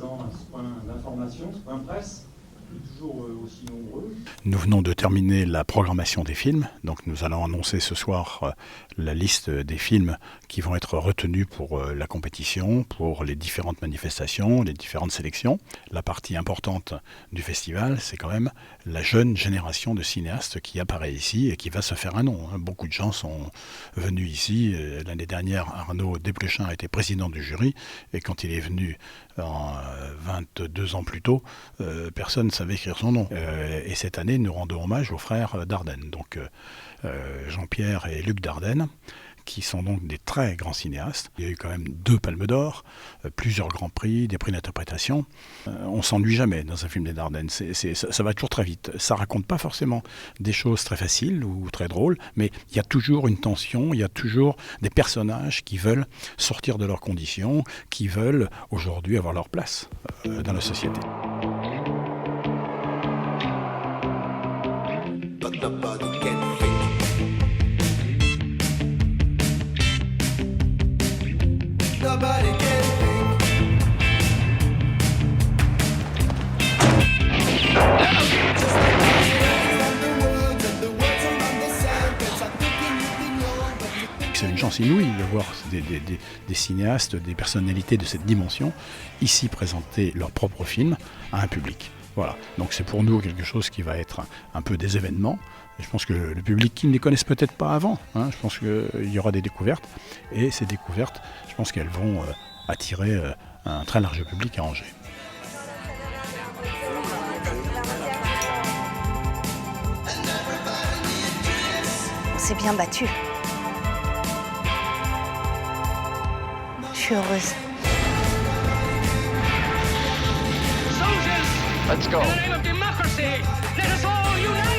présent à ce point d'information, ce point presse, toujours aussi nombreux. Nous venons de terminer la programmation des films, donc nous allons annoncer ce soir la liste des films qui vont être retenus pour la compétition, pour les différentes manifestations, les différentes sélections. La partie importante du festival, c'est quand même la jeune génération de cinéastes qui apparaît ici et qui va se faire un nom. Beaucoup de gens sont venus ici. L'année dernière, Arnaud Desplechin a été président du jury, et quand il est venu 22 ans plus tôt, personne ne savait écrire son nom. Et cette année, nous rendons hommage aux frères Dardenne, donc Jean-Pierre et Luc Dardenne, qui sont donc des très grands cinéastes. Il y a eu quand même 2 palmes d'or, plusieurs grands prix, des prix d'interprétation. On s'ennuie jamais dans un film des Dardenne. Ça va toujours très vite. Ça raconte pas forcément des choses très faciles ou très drôles, mais il y a toujours une tension, il y a toujours des personnages qui veulent sortir de leurs conditions, qui veulent aujourd'hui avoir leur place dans la société. But nobody can fake. Nobody can fake. Just the words and the words around the sand. Cause I'm thinking you've been young, but you think. C'est une chance inouïe de voir des cinéastes, des personnalités de cette dimension ici présenter leur propre film à un public. Voilà, donc c'est pour nous quelque chose qui va être un peu des événements. Et je pense que le public qui ne les connaisse peut-être pas avant, je pense qu'il y aura des découvertes. Et ces découvertes, je pense qu'elles vont attirer un très large public à Angers. On s'est bien battu. Je suis heureuse. Let's go. In the name of democracy, let us all unite!